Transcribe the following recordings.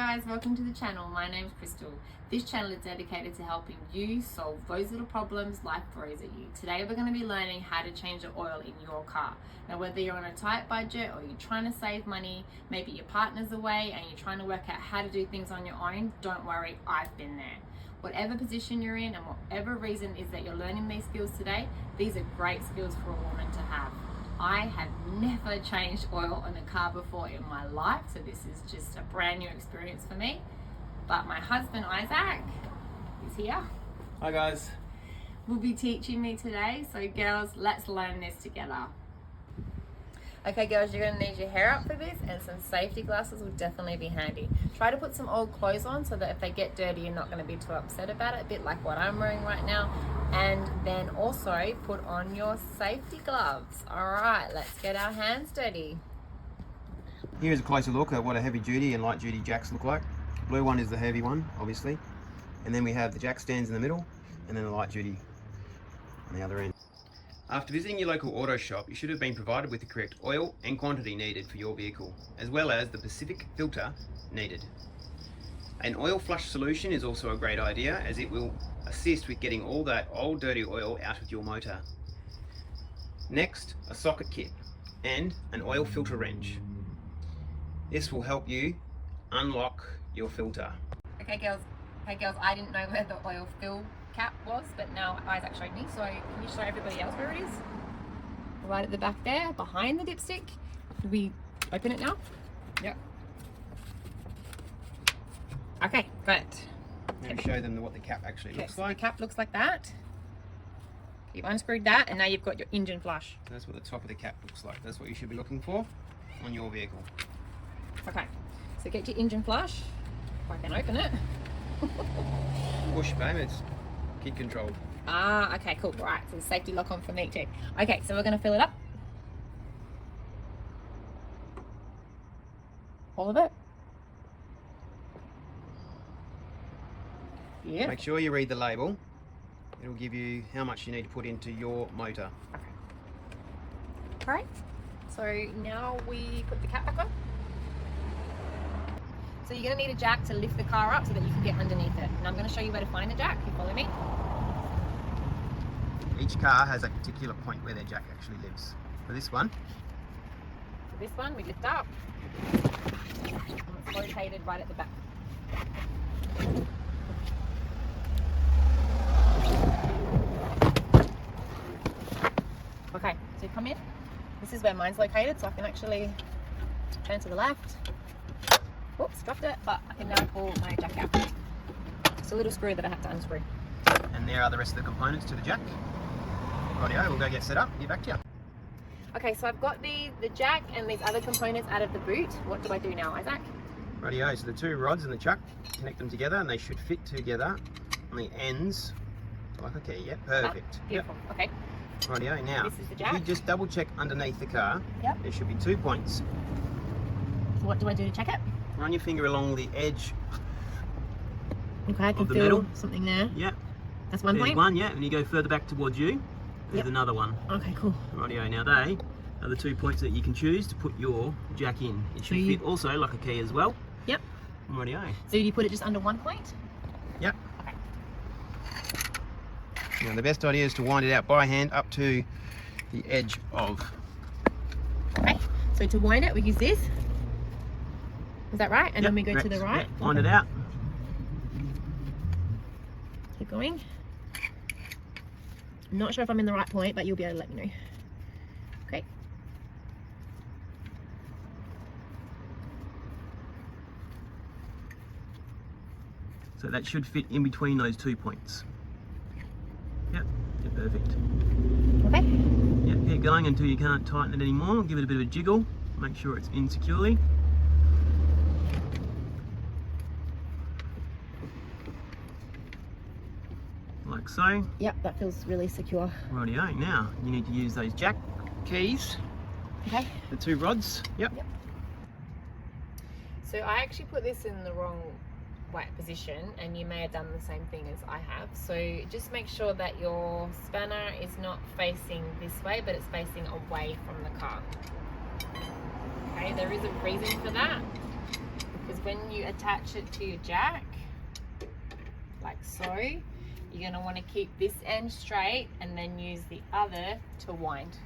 guys, welcome to the channel. My name is Crystal. This channel is dedicated to helping you solve those little problems life throws at you. Today we're going to be learning how to change the oil in your car. Now whether you're on a tight budget or you're trying to save money, maybe your partner's away and you're trying to work out how to do things on your own, don't worry, I've been there. Whatever position you're in and whatever reason is that you're learning these skills today, these are great skills for a woman to have. I have never changed oil on a car before in my life, so this is just a brand new experience for me. But my husband Isaac is here. Hi guys. Will be teaching me today, so girls, let's learn this together. Okay girls, you're going to need your hair up for this, and some safety glasses will definitely be handy. Try to put some old clothes on so that if they get dirty you're not going to be too upset about it, a bit like what I'm wearing right now. And then also put on your safety gloves. Alright, let's get our hands dirty. Here's a closer look at what a heavy duty and light duty jacks look like. Blue one is the heavy one, obviously. And then we have the jack stands in the middle, and then the light duty on the other end. After visiting your local auto shop, you should have been provided with the correct oil and quantity needed for your vehicle, as well as the Pacific filter needed. An oil flush solution is also a great idea, as it will assist with getting all that old dirty oil out of your motor. Next, a socket kit and an oil filter wrench. This will help you unlock your filter. Okay girls, I didn't know where the oil fill cap was, but now Isaac showed me, so can you show everybody else where it is? Right at the back there, behind the dipstick. Can we open it now? Yep. Okay, got it. Now show them what the cap actually looks like. The cap looks like that. You've unscrewed that, and now you've got your engine flush. That's what the top of the cap looks like. That's what you should be looking for on your vehicle. Okay, so get your engine flush. If I can open it. Push, babe, it's kid controlled. Ah, okay, cool. Right, so the safety lock on for me too. Okay, so we're going to fill it up. All of it. Yeah. Make sure you read the label. It'll give you how much you need to put into your motor. Okay. Alright, so now we put the cap back on. So you're going to need a jack to lift the car up so that you can get underneath it. And I'm going to show you where to find the jack. You follow me? Each car has a particular point where their jack actually lives. For this one, we lift up. And it's located right at the back. Okay, so you come in. This is where mine's located, so I can actually turn to the left. Oops, dropped it, but I can now pull my jack out. It's a little screw that I have to unscrew. and there are the rest of the components to the jack. Rightio, we'll go get set up. Get back to you. Okay, so I've got the jack and these other components out of the boot. What do I do now, Isaac? Rightio, so the two rods in the chuck, connect them together and they should fit together on the ends like a key. Yep, perfect. Beautiful. Yep. Okay. Rightio, now This is the jack. if you just double check underneath the car, Yep. there should be 2 points. So what do I do to check it? Run your finger along the edge. Okay, I can Of the feel metal. something there. Yep. That's one There's point? one, yeah, and you go further back towards you, there's Yep. another one. Okay, cool. Rightio, now they are the 2 points that you can choose to put your jack in. It should fit also like a key as well. Yep. Rightio. So do you put it just under one point? Yep. Okay. Now the best idea is to wind it out by hand up to the edge of. Okay, so to wind it, we use this. Is that right? And Yep, then we go to the correct. right? Yep, wind it out. Keep going. I'm not sure if I'm in the right point, but you'll be able to let me know. Okay. So that should fit in between those 2 points. Yep, yeah, perfect. Okay. Yep, keep going until you can't tighten it anymore. Give it a bit of a jiggle. Make sure it's in securely. Like so. Yep, that feels really secure. Rightio, now you need to use those jack keys, Okay. the 2 rods. Yep. So I actually put this in the wrong position, and you may have done the same thing as I have. So just make sure that your spanner is not facing this way, but it's facing away from the car. Okay, there is a reason for that, because when you attach it to your jack, like so, you're going to want to keep this end straight and then use the other to wind.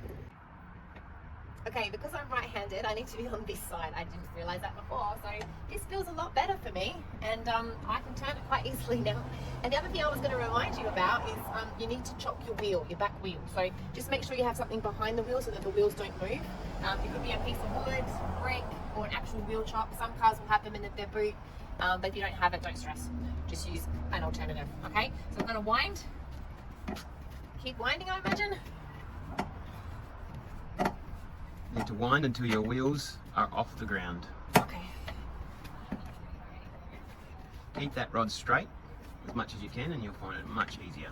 Okay, because I'm right-handed, I need to be on this side. I didn't realize that before, so this feels a lot better for me, and I can turn it quite easily now. And the other thing I was going to remind you about is you need to chop your wheel, your back wheel. So just make sure you have something behind the wheel so that the wheels don't move. It could be a piece of wood, brick, or an actual wheel chop. Some cars will have them in their boot, but if you don't have it, don't stress. Just use an alternative, okay? So I'm going to wind. Keep winding, I imagine. You need to wind until your wheels are off the ground. Okay. Keep that rod straight as much as you can and you'll find it much easier.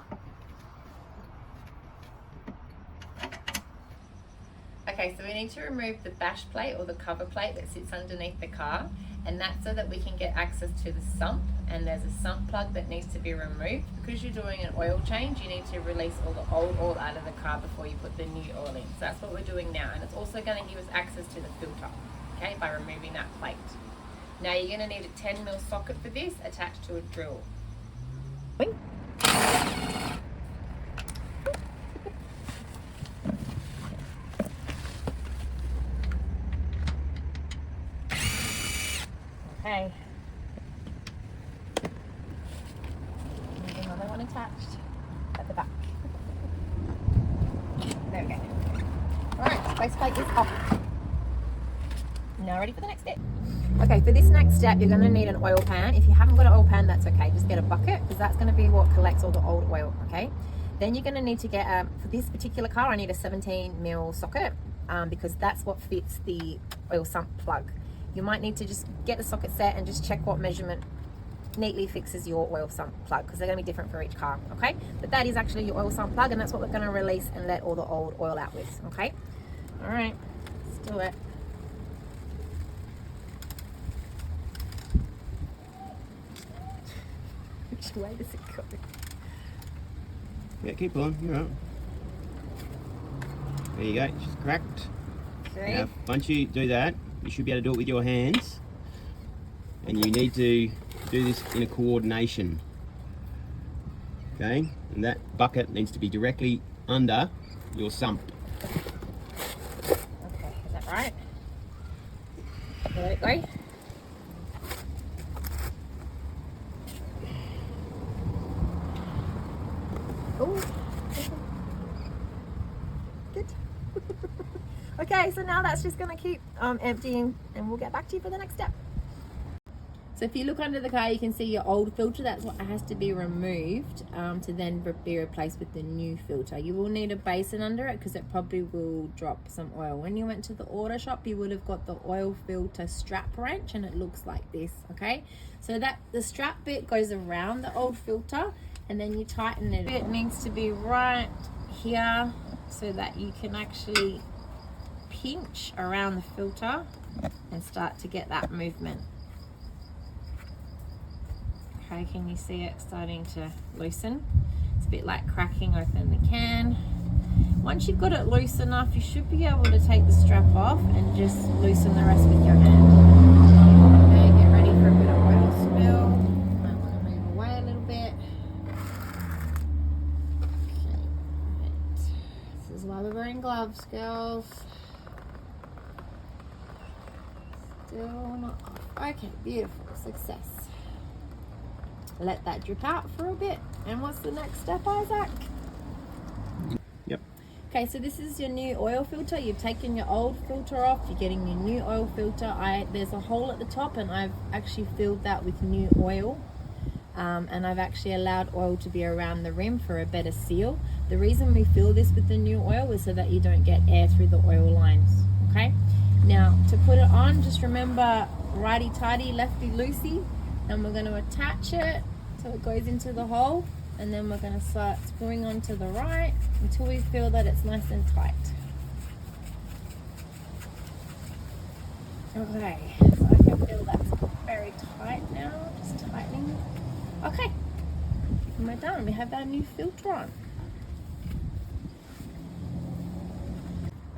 Okay, so we need to remove the bash plate or the cover plate that sits underneath the car, and that's so that we can get access to the sump, and there's a sump plug that needs to be removed. Because you're doing an oil change, you need to release all the old oil out of the car before you put the new oil in. So that's what we're doing now, and it's also going to give us access to the filter, okay, by removing that plate. Now you're going to need a 10mm socket for this attached to a drill. Okay. There's another one attached at the back. There we go. Alright, base plate is off. Now ready for the next step. Okay, for this next step, you're going to need an oil pan. If you haven't got an oil pan, that's okay. Just get a bucket, because that's going to be what collects all the old oil, okay? Then you're going to need to get, for this particular car, I need a 17mm socket, because that's what fits the oil sump plug. You might need to just get the socket set and just check what measurement neatly fixes your oil sump plug, because they're going to be different for each car, okay? But that is actually your oil sump plug, and that's what we're going to release and let all the old oil out with, okay? All right, let's do it. Which way does it go? Yeah, keep on, you're right. There you go, it's just cracked. Okay. Now, once you do that, you should be able to do it with your hands. And you need to do this in a coordination. Okay, and that bucket needs to be directly under your sump. Okay, is that right? Let it go. Oh, good. Okay, so now that's just going to keep emptying, and we'll get back to you for the next step. So if you look under the car, you can see your old filter. That's what has to be removed to then be replaced with the new filter. You will need a basin under it because it probably will drop some oil. When you went to the auto shop, you would have got the oil filter strap wrench, and it looks like this, okay? So that the strap bit goes around the old filter, and then you tighten it. It needs to be right here so that you can actually pinch around the filter and start to get that movement. Okay, can you see it starting to loosen? It's a bit like cracking open the can. Once you've got it loose enough, you should be able to take the strap off and just loosen the rest with your hand. Okay, get ready for a bit of oil spill. Might want to move away a little bit. Okay, right. This is why we're wearing gloves, girls. Still not off. Okay, beautiful, success. Let that drip out for a bit. And what's the next step, Isaac? Yep. Okay, so this is your new oil filter. You've taken your old filter off. You're getting your new oil filter. There's a hole at the top, and I've actually filled that with new oil. And I've actually allowed oil to be around the rim for a better seal. The reason we fill this with the new oil is so that you don't get air through the oil lines, okay? Now, to put it on, just remember righty-tighty, lefty-loosey, and we're going to attach it so it goes into the hole, and then we're going to start screwing onto the right until we feel that it's nice and tight. Okay, so I can feel that's very tight now, just tightening. Okay, and we're done. We have our new filter on.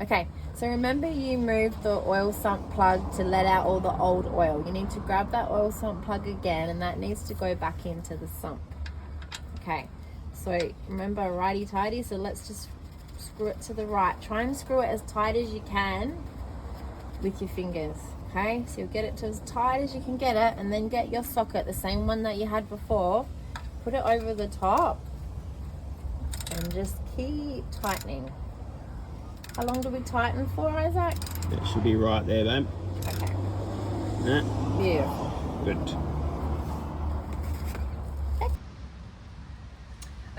Okay, so remember you moved the oil sump plug to let out all the old oil. You need to grab that oil sump plug again, and that needs to go back into the sump. Okay, so remember righty-tighty, so let's just screw it to the right. Try and screw it as tight as you can with your fingers. Okay, so you'll get it to as tight as you can get it, and then get your socket, the same one that you had before, put it over the top, and just keep tightening. How long do we tighten for, Isaac? It should be right there, babe. Okay. Yeah. Beautiful. Good.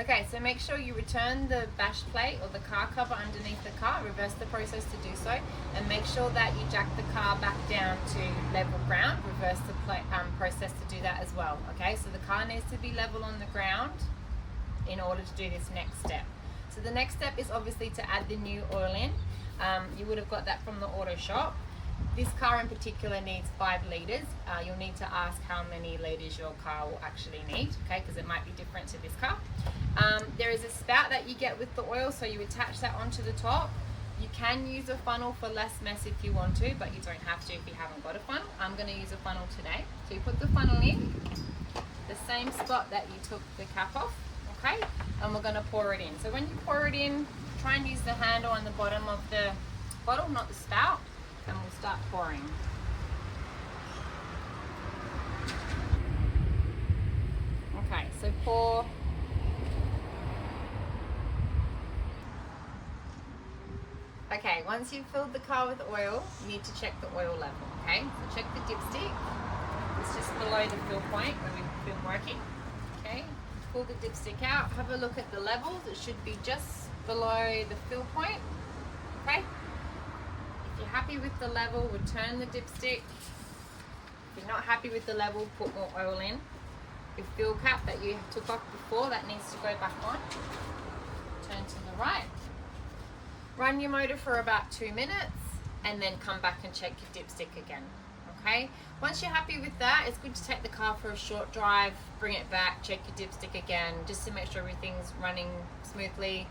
Okay, so make sure you return the bash plate or the car cover underneath the car, reverse the process to do so, and make sure that you jack the car back down to level ground, reverse the process to do that as well. Okay, so the car needs to be level on the ground in order to do this next step. So the next step is obviously to add the new oil in. You would have got that from the auto shop. This car in particular needs 5 litres. You'll need to ask how many litres your car will actually need, okay, because it might be different to this car. There is a spout that you get with the oil, so you attach that onto the top. You can use a funnel for less mess if you want to, but you don't have to if you haven't got a funnel. I'm going to use a funnel today. So you put the funnel in, the same spot that you took the cap off, okay, and we're going to pour it in. So when you pour it in, try and use the handle on the bottom of the bottle, not the spout, and we'll start pouring. Okay, so pour. Okay, once you've filled the car with oil, you need to check the oil level, okay? So check the dipstick. It's just below the fill point where we've been working, okay? Pull the dipstick out, have a look at the levels. It should be just below the fill point, okay? If you're happy with the level, return the dipstick. If you're not happy with the level, put more oil in. Your fill cap that you took off before, that needs to go back on. Turn to the right. Run your motor for about 2 minutes and then come back and check your dipstick again, okay? Once you're happy with that, it's good to take the car for a short drive, bring it back, check your dipstick again, just to make sure everything's running smoothly.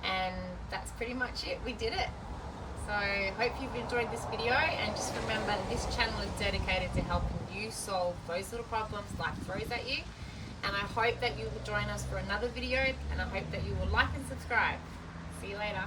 And that's pretty much it. We did it. So hope you've enjoyed this video, and just remember this channel is dedicated to helping you solve those little problems life throws at you. And I hope that you will join us for another video, and I hope that you will like and subscribe. See you later.